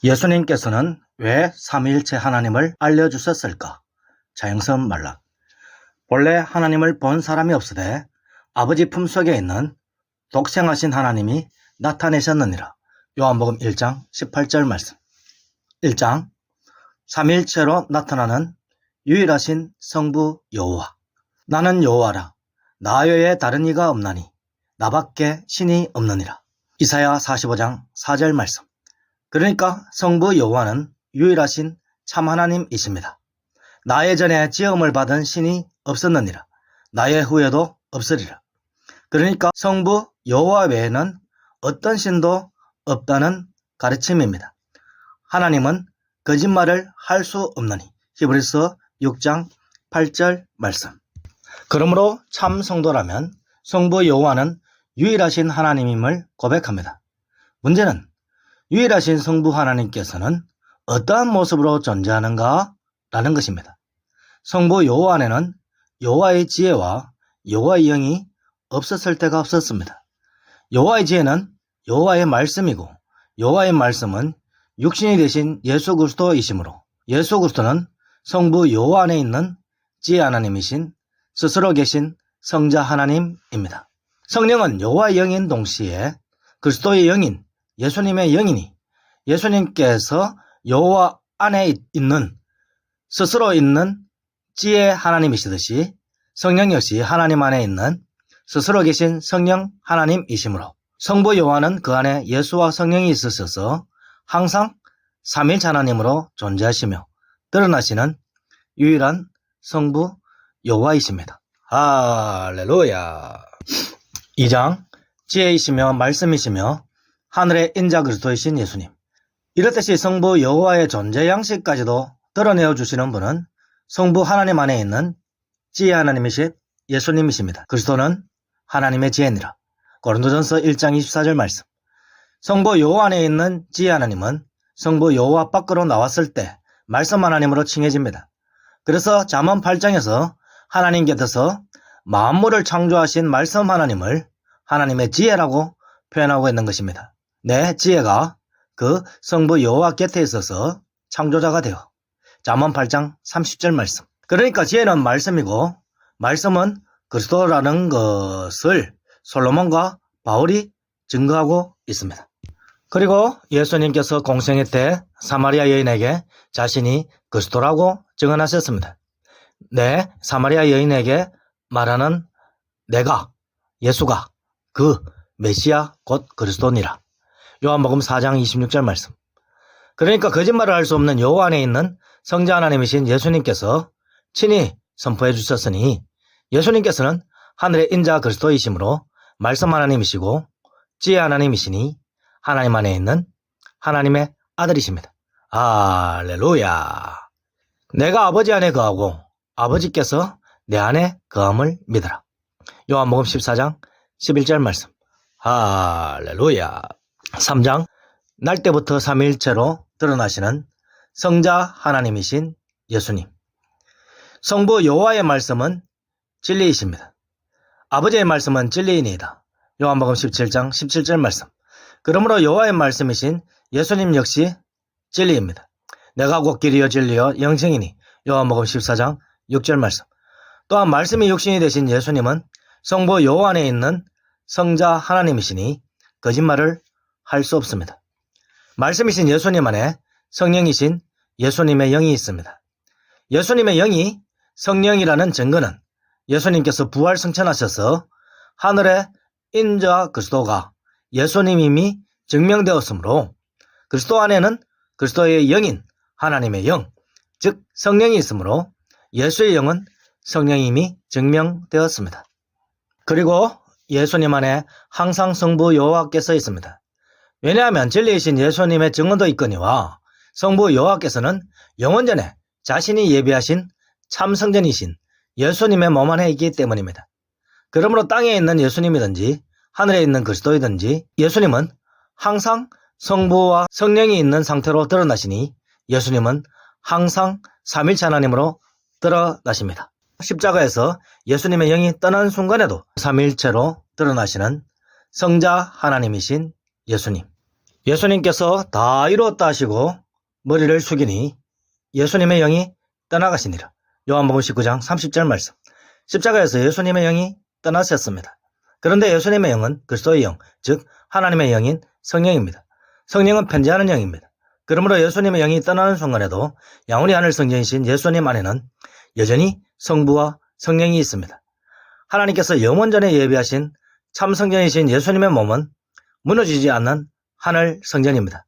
예수님께서는 왜 삼위일체 하나님을 알려주셨을까? 자영선 말락. 본래 하나님을 본 사람이 없으되 아버지 품속에 있는 독생하신 하나님이 나타내셨느니라. 요한복음 1장 18절 말씀. 1장 삼위일체로 나타나는 유일하신 성부 여호와. 나는 여호와라. 나 외에 다른 이가 없나니 나밖에 신이 없느니라. 이사야 45장 4절 말씀. 그러니까 성부 여호와는 유일하신 참 하나님이십니다. 나의 전에 지음을 받은 신이 없었느니라. 나의 후에도 없으리라. 그러니까 성부 여호와 외에는 어떤 신도 없다는 가르침입니다. 하나님은 거짓말을 할 수 없느니. 히브리서 6장 8절 말씀. 그러므로 참 성도라면 성부 여호와는 유일하신 하나님임을 고백합니다. 문제는 유일하신 성부 하나님께서는 어떠한 모습으로 존재하는가? 라는 것입니다. 성부 여호와 안에는 여호와의 지혜와 여호와의 영이 없었을 때가 없었습니다. 여호와의 지혜는 여호와의 말씀이고 여호와의 말씀은 육신이 되신 예수 그리스도이시므로 예수 그리스도는 성부 여호와 안에 있는 지혜 하나님이신 스스로 계신 성자 하나님입니다. 성령은 여호와의 영인 동시에 그리스도의 영인 예수님의 영이니 예수님께서 여호와 안에 있는 스스로 있는 지혜 하나님이시듯이 성령 역시 하나님 안에 있는 스스로 계신 성령 하나님이시므로 성부 여호와는 그 안에 예수와 성령이 있으셔서 항상 삼위일체 하나님으로 존재하시며 드러나시는 유일한 성부 여호와이십니다. 할렐루야. 2장 지혜이시며 말씀이시며 하늘의 인자 그리스도이신 예수님. 이렇듯이 성부 여호와의 존재 양식까지도 드러내어 주시는 분은 성부 하나님 안에 있는 지혜 하나님이신 예수님이십니다. 그리스도는 하나님의 지혜니라. 고린도전서 1장 24절 말씀. 성부 여호와 안에 있는 지혜 하나님은 성부 여호와 밖으로 나왔을 때 말씀 하나님으로 칭해집니다. 그래서 잠언 8장에서 하나님 곁에서 만물을 창조하신 말씀 하나님을 하나님의 지혜라고 표현하고 있는 것입니다. 내 지혜가 그 성부 여호와 곁에 있어서 창조자가 되어 잠언 8장 30절 말씀. 그러니까 지혜는 말씀이고 말씀은 그리스도라는 것을 솔로몬과 바울이 증거하고 있습니다. 그리고 예수님께서 공생애 때 사마리아 여인에게 자신이 그리스도라고 증언하셨습니다. 네, 사마리아 여인에게 말하는 내가 예수가 그 메시아 곧 그리스도니라. 요한복음 4장 26절 말씀. 그러니까 거짓말을 할 수 없는 여호와 안에 있는 성자 하나님이신 예수님께서 친히 선포해 주셨으니 예수님께서는 하늘의 인자 그리스도이시므로 말씀 하나님이시고 지혜 하나님이시니 하나님 안에 있는 하나님의 아들이십니다. 할렐루야. 내가 아버지 안에 거하고 아버지께서 내 안에 거함을 믿어라. 요한복음 14장 11절 말씀. 할렐루야. 3장 날 때부터 삼위일체로 드러나시는 성자 하나님이신 예수님. 성부 여호와의 말씀은 진리이십니다. 아버지의 말씀은 진리이니이다. 요한복음 17장 17절 말씀. 그러므로 여호와의 말씀이신 예수님 역시 진리입니다. 내가 곧 길이요 진리요 영생이니. 요한복음 14장 6절 말씀. 또한 말씀이 육신이 되신 예수님은 성부 여호와 안에 있는 성자 하나님이시니 거짓말을 할 수 없습니다. 말씀이신 예수님 안에 성령이신 예수님의 영이 있습니다. 예수님의 영이 성령이라는 증거는 예수님께서 부활 승천하셔서 하늘의 인자 그리스도가 예수님임이 증명되었으므로 그리스도 안에는 그리스도의 영인 하나님의 영, 즉 성령이 있으므로 예수의 영은 성령임이 증명되었습니다. 그리고 예수님 안에 항상 성부 여호와께서 있습니다. 왜냐하면 진리이신 예수님의 증언도 있거니와 성부 여호와께서는 영원전에 자신이 예비하신 참 성전이신 예수님의 몸 안에 있기 때문입니다. 그러므로 땅에 있는 예수님이든지 하늘에 있는 그리스도이든지 예수님은 항상 성부와 성령이 있는 상태로 드러나시니 예수님은 항상 삼위일체 하나님으로 드러나십니다. 십자가에서 예수님의 영이 떠난 순간에도 삼위일체로 드러나시는 성자 하나님이신 예수님. 예수님께서 다 이루었다 하시고 머리를 숙이니 예수님의 영이 떠나가시니라. 요한복음 19장 30절 말씀. 십자가에서 예수님의 영이 떠나셨습니다. 그런데 예수님의 영은 그리스도의 영, 즉 하나님의 영인 성령입니다. 성령은 편지하는 영입니다. 그러므로 예수님의 영이 떠나는 순간에도 양훈이 하늘 성전이신 예수님 안에는 여전히 성부와 성령이 있습니다. 하나님께서 영원전에 예비하신 참 성전이신 예수님의 몸은 무너지지 않는 하늘 성전입니다.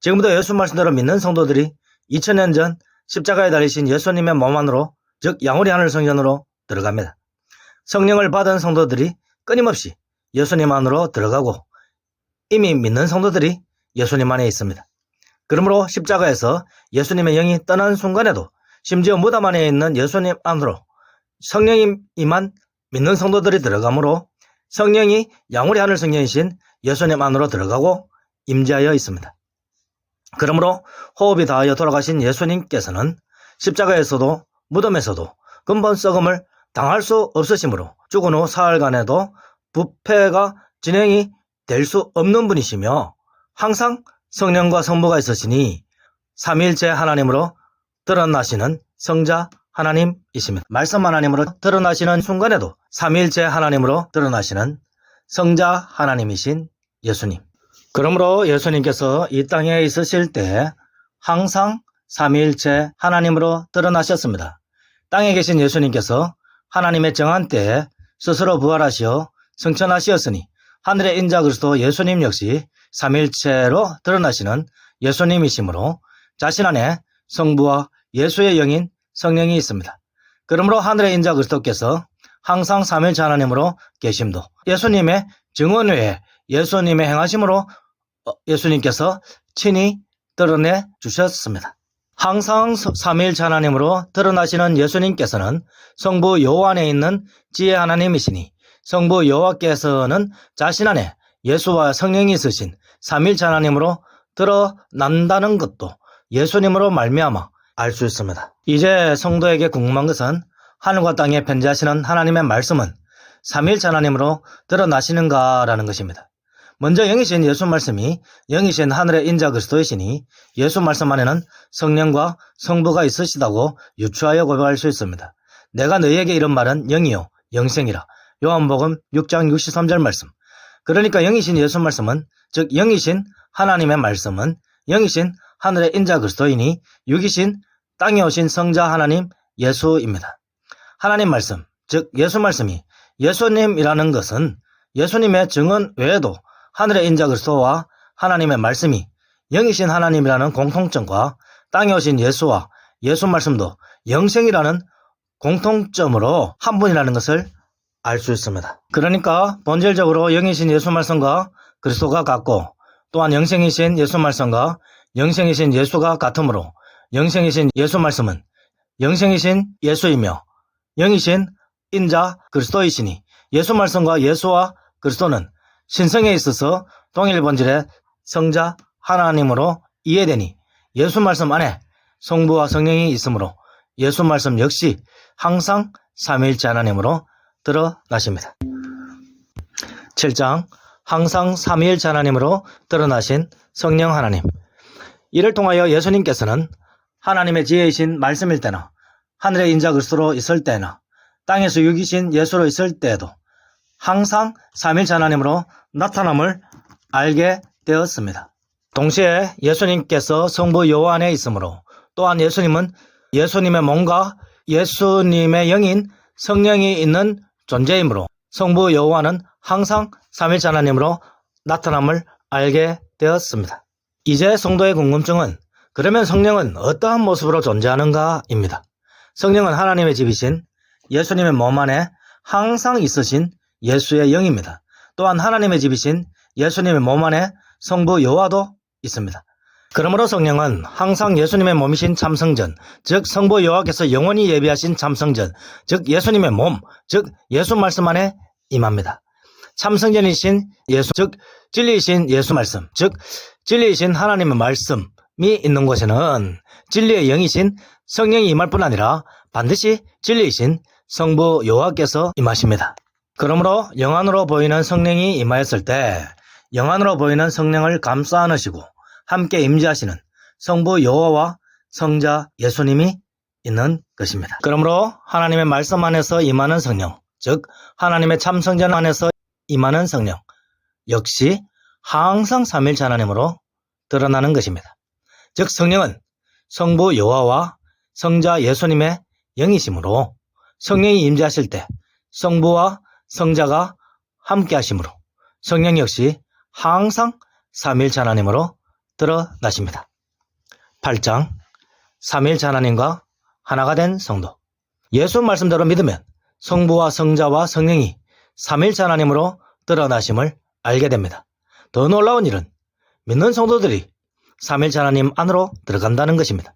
지금도 예수 말씀대로 믿는 성도들이 2000년 전 십자가에 달리신 예수님의 몸 안으로, 즉 양우리 하늘 성전으로 들어갑니다. 성령을 받은 성도들이 끊임없이 예수님 안으로 들어가고 이미 믿는 성도들이 예수님 안에 있습니다. 그러므로 십자가에서 예수님의 영이 떠난 순간에도 심지어 무덤 안에 있는 예수님 안으로 성령이 임한 믿는 성도들이 들어가므로 성령이 양우리 하늘 성전이신 예수님 안으로 들어가고 임재하여 있습니다. 그러므로 호흡이 다하여 돌아가신 예수님께서는 십자가에서도 무덤에서도 근본 썩음을 당할 수 없으시므로 죽은 후 사흘간에도 부패가 진행이 될 수 없는 분이시며 항상 성령과 성부가 있으시니 삼위일체 하나님으로 드러나시는 성자 하나님이십니다. 말씀 하나님으로 드러나시는 순간에도 삼위일체 하나님으로 드러나시는 성자 하나님이신 예수님. 그러므로 예수님께서 이 땅에 있으실 때 항상 삼위일체 하나님으로 드러나셨습니다. 땅에 계신 예수님께서 하나님의 정한 때에 스스로 부활하시어 승천하시었으니 하늘의 인자 그리스도 예수님 역시 삼위일체로 드러나시는 예수님이시므로 자신 안에 성부와 예수의 영인 성령이 있습니다. 그러므로 하늘의 인자 그리스도께서 항상 삼위일체 하나님으로 계심도 예수님의 증언 외에 예수님의 행하심으로 예수님께서 친히 드러내 주셨습니다. 항상 삼위일체 하나님으로 드러나시는 예수님께서는 성부 여호와 안에 있는 지혜 하나님이시니 성부 여호와께서는 자신 안에 예수와 성령이 있으신 삼위일체 하나님으로 드러난다는 것도 예수님으로 말미암아 알 수 있습니다. 이제 성도에게 궁금한 것은 하늘과 땅에 편지하시는 하나님의 말씀은 삼위일체 하나님으로 드러나시는가라는 것입니다. 먼저 영이신 예수 말씀이 영이신 하늘의 인자 그리스도이시니 예수 말씀 안에는 성령과 성부가 있으시다고 유추하여 고백할 수 있습니다. 내가 너희에게 이런 말은 영이요 영생이라. 요한복음 6장 63절 말씀. 그러니까 영이신 예수 말씀은, 즉 영이신 하나님의 말씀은 영이신 하늘의 인자 그리스도이니 육이신 땅에 오신 성자 하나님 예수입니다. 하나님 말씀, 즉 예수 말씀이 예수님이라는 것은 예수님의 증언 외에도 하늘의 인자 그리스도와 하나님의 말씀이 영이신 하나님이라는 공통점과 땅에 오신 예수와 예수 말씀도 영생이라는 공통점으로 한 분이라는 것을 알 수 있습니다. 그러니까 본질적으로 영이신 예수 말씀과 그리스도가 같고 또한 영생이신 예수 말씀과 영생이신 예수가 같으므로 영생이신 예수 말씀은 영생이신 예수이며 영이신 인자 그리스도이시니 예수 말씀과 예수와 그리스도는 신성에 있어서 동일 본질의 성자 하나님으로 이해되니 예수 말씀 안에 성부와 성령이 있으므로 예수 말씀 역시 항상 삼위일체 하나님으로 드러나십니다. 7장 항상 삼위일체 하나님으로 드러나신 성령 하나님. 이를 통하여 예수님께서는 하나님의 지혜이신 말씀일 때나 하늘의 인자 그리스도로 있을 때나 땅에서 육이신 예수로 있을 때에도 항상 삼위일체 하나님으로 나타남을 알게 되었습니다. 동시에 예수님께서 성부 여호와 안에 있으므로 또한 예수님은 예수님의 몸과 예수님의 영인 성령이 있는 존재이므로 성부 여호와는 항상 삼위일체 하나님으로 나타남을 알게 되었습니다. 이제 성도의 궁금증은 그러면 성령은 어떠한 모습으로 존재하는가입니다. 성령은 하나님의 집이신 예수님의 몸 안에 항상 있으신 예수의 영입니다. 또한 하나님의 집이신 예수님의 몸 안에 성부 여호와도 있습니다. 그러므로 성령은 항상 예수님의 몸이신 참성전, 즉 성부 여호와께서 영원히 예비하신 참성전, 즉 예수님의 몸, 즉 예수 말씀 안에 임합니다. 참성전이신 예수, 즉 진리이신 예수 말씀, 즉 진리이신 하나님의 말씀이 있는 곳에는 진리의 영이신 성령이 임할 뿐 아니라 반드시 진리이신 성부 여호와께서 임하십니다. 그러므로 영 안으로 보이는 성령이 임하였을 때 영안으로 보이는 성령을 감싸 안으시고 함께 임재하시는 성부 여호와와 성자 예수님이 있는 것입니다. 그러므로 하나님의 말씀 안에서 임하는 성령, 즉 하나님의 참 성전 안에서 임하는 성령 역시 항상 삼위일체 하나님으로 드러나는 것입니다. 즉 성령은 성부 여호와와 성자 예수님의 영이시므로 성령이 임재하실 때 성부와 성자가 함께 하시므로 성령 역시 항상 삼위일체 하나님으로 드러나십니다. 8장 삼위일체 하나님과 하나가 된 성도. 예수 말씀대로 믿으면 성부와 성자와 성령이 삼위일체 하나님으로 드러나심을 알게 됩니다. 더 놀라운 일은 믿는 성도들이 삼위일체 하나님 안으로 들어간다는 것입니다.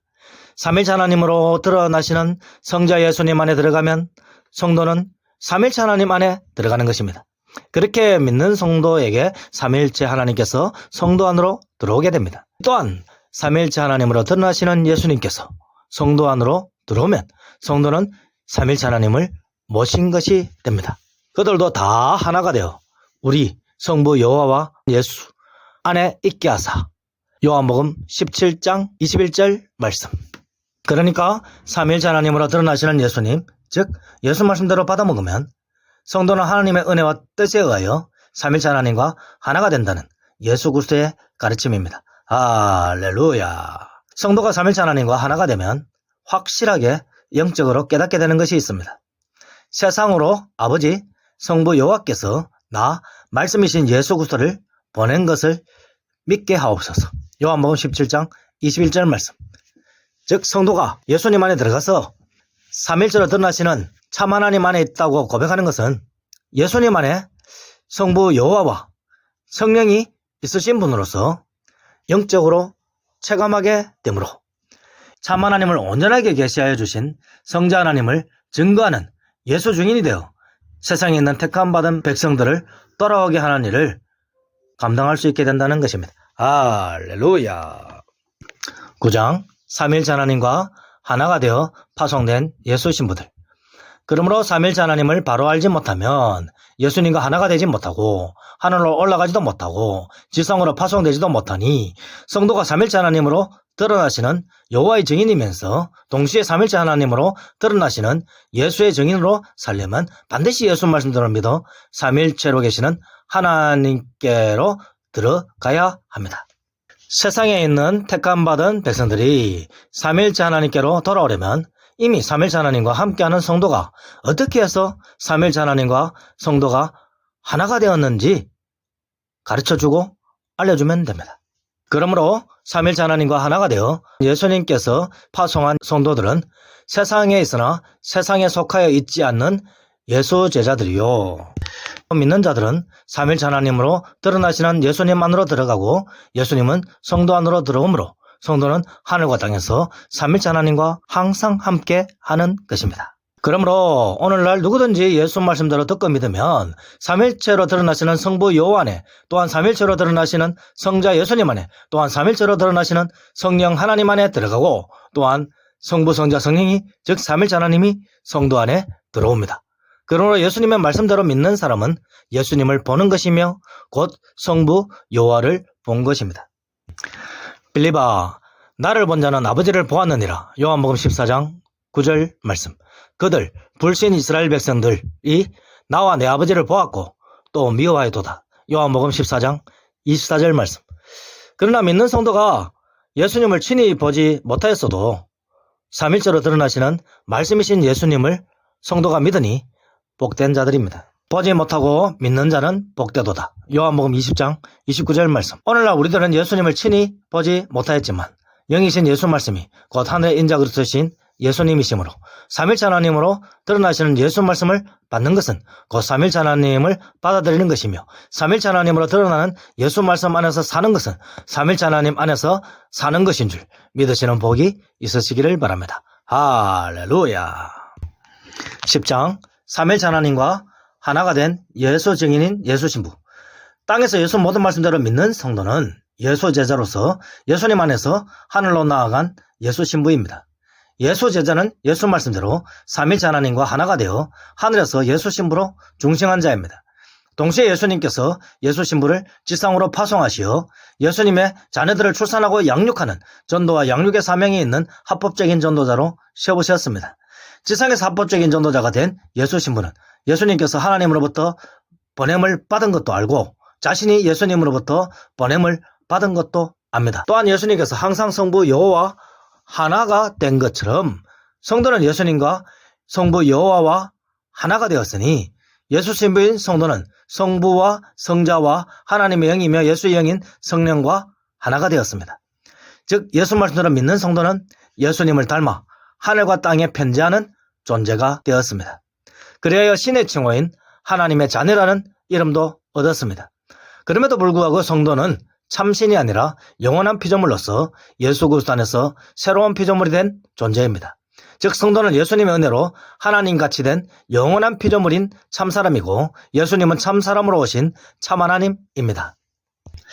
삼위일체 하나님으로 드러나시는 성자 예수님 안에 들어가면 성도는 삼위일체 하나님 안에 들어가는 것입니다. 그렇게 믿는 성도에게 삼위일체 하나님께서 성도 안으로 들어오게 됩니다. 또한 삼위일체 하나님으로 드러나시는 예수님께서 성도 안으로 들어오면 성도는 삼위일체 하나님을 모신 것이 됩니다. 그들도 다 하나가 되어 우리 성부 여호와와 예수 안에 있게 하사. 요한복음 17장 21절 말씀. 그러니까 삼위일체 하나님으로 드러나시는 예수님, 즉 예수 말씀대로 받아 먹으면 성도는 하나님의 은혜와 뜻에 의하여 삼위일체 하나님과 하나가 된다는 예수 그리스도의 가르침입니다. 할렐루야. 성도가 삼위일체 하나님과 하나가 되면 확실하게 영적으로 깨닫게 되는 것이 있습니다. 세상으로 아버지 성부 여호와께서 나 말씀이신 예수 그리스도를 보낸 것을 믿게 하옵소서. 요한복음 17장 21절 말씀. 즉 성도가 예수님 안에 들어가서 삼위일체로 드러나시는 참 하나님 안에 있다고 고백하는 것은 예수님 안에 성부 여호와와 성령이 있으신 분으로서 영적으로 체감하게 되므로 참 하나님을 온전하게 계시하여 주신 성자 하나님을 증거하는 예수 증인이 되어 세상에 있는 택함 받은 백성들을 돌아오게 하는 일을 감당할 수 있게 된다는 것입니다. 할렐루야. 9장 삼위일체 하나님과 하나가 되어 파송된 예수 신부들. 그러므로 삼위일체 하나님을 바로 알지 못하면 예수님과 하나가 되지 못하고 하늘로 올라가지도 못하고 지성으로 파송되지도 못하니 성도가 삼위일체 하나님으로 드러나시는 여호와의 증인이면서 동시에 삼위일체 하나님으로 드러나시는 예수의 증인으로 살려면 반드시 예수 말씀대로 믿어 삼위일체로 계시는 하나님께로 들어가야 합니다. 세상에 있는 택함받은 백성들이 삼위일체 하나님께로 돌아오려면 이미 삼위일체 하나님과 함께하는 성도가 어떻게 해서 삼위일체 하나님과 성도가 하나가 되었는지 가르쳐주고 알려주면 됩니다. 그러므로 삼위일체 하나님과 하나가 되어 예수님께서 파송한 성도들은 세상에 있으나 세상에 속하여 있지 않는 예수 제자들이요. 믿는 자들은 삼위일체 하나님으로 드러나시는 예수님 안으로 들어가고 예수님은 성도 안으로 들어오므로 성도는 하늘과 땅에서 삼위일체 하나님과 항상 함께 하는 것입니다. 그러므로 오늘날 누구든지 예수 말씀대로 듣고 믿으면 삼위일체로 드러나시는 성부 여호와 안에, 또한 삼위일체로 드러나시는 성자 예수님 안에, 또한 삼위일체로 드러나시는 성령 하나님 안에 들어가고 또한 성부 성자 성령이 즉 삼위일체 하나님이 성도 안에 들어옵니다. 그러므로 예수님의 말씀대로 믿는 사람은 예수님을 보는 것이며 곧 성부 여호와를 본 것입니다. 빌립아, 나를 본 자는 아버지를 보았느니라. 요한복음 14장 9절 말씀. 그들 불신 이스라엘 백성들이 나와 내 아버지를 보았고 또 미워하여도다. 요한복음 14장 24절 말씀. 그러나 믿는 성도가 예수님을 친히 보지 못하였어도 삼위일체로 드러나시는 말씀이신 예수님을 성도가 믿으니 복된 자들입니다. 보지 못하고 믿는 자는 복되도다. 요한복음 20장 29절 말씀. 오늘날 우리들은 예수님을 친히 보지 못하였지만 영이신 예수 말씀이 곧 하늘의 인자 그리스도신 예수님이시므로 삼위일체 하나님으로 드러나시는 예수 말씀을 받는 것은 곧 삼위일체 하나님을 받아들이는 것이며 삼위일체 하나님으로 드러나는 예수 말씀 안에서 사는 것은 삼위일체 하나님 안에서 사는 것인 줄 믿으시는 복이 있으시기를 바랍니다. 할렐루야. 10장 삼위일체 하나님과 하나가 된 예수 증인인 예수 신부. 땅에서 예수 모든 말씀대로 믿는 성도는 예수 제자로서 예수님 안에서 하늘로 나아간 예수 신부입니다. 예수 제자는 예수 말씀대로 삼위일체 하나님과 하나가 되어 하늘에서 예수 신부로 중생한 자입니다. 동시에 예수님께서 예수 신부를 지상으로 파송하시어 예수님의 자녀들을 출산하고 양육하는 전도와 양육의 사명이 있는 합법적인 전도자로 세우셨습니다. 지상에서 합법적인 전도자가 된 예수 신부는 예수님께서 하나님으로부터 보냄을 받은 것도 알고 자신이 예수님으로부터 보냄을 받은 것도 압니다. 또한 예수님께서 항상 성부 여호와 하나가 된 것처럼 성도는 예수님과 성부 여호와와 하나가 되었으니 예수 신부인 성도는 성부와 성자와 하나님의 영이며 예수의 영인 성령과 하나가 되었습니다. 즉 예수 말씀대로 믿는 성도는 예수님을 닮아 하늘과 땅에 편재하는 존재가 되었습니다. 그리하여 신의 칭호인 하나님의 자녀라는 이름도 얻었습니다. 그럼에도 불구하고 성도는 참신이 아니라 영원한 피조물로서 예수 그리스도 안에서 새로운 피조물이 된 존재입니다. 즉 성도는 예수님의 은혜로 하나님같이 된 영원한 피조물인 참사람이고 예수님은 참사람으로 오신 참하나님입니다.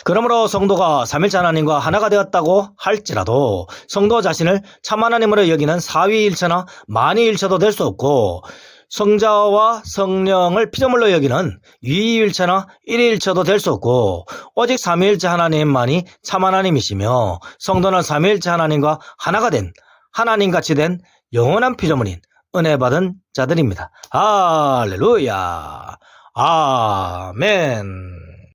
그러므로 성도가 삼일체 하나님과 하나가 되었다고 할지라도 성도 자신을 참하나님으로 여기는 사위일체나 만위일체도 될 수 없고 성자와 성령을 피조물로 여기는 위일체나 일일체도 될 수 없고 오직 삼위일체 하나님만이 참하나님이시며 성도는 삼위일체 하나님과 하나가 된 하나님같이 된 영원한 피조물인 은혜 받은 자들입니다. 할렐루야. 아멘.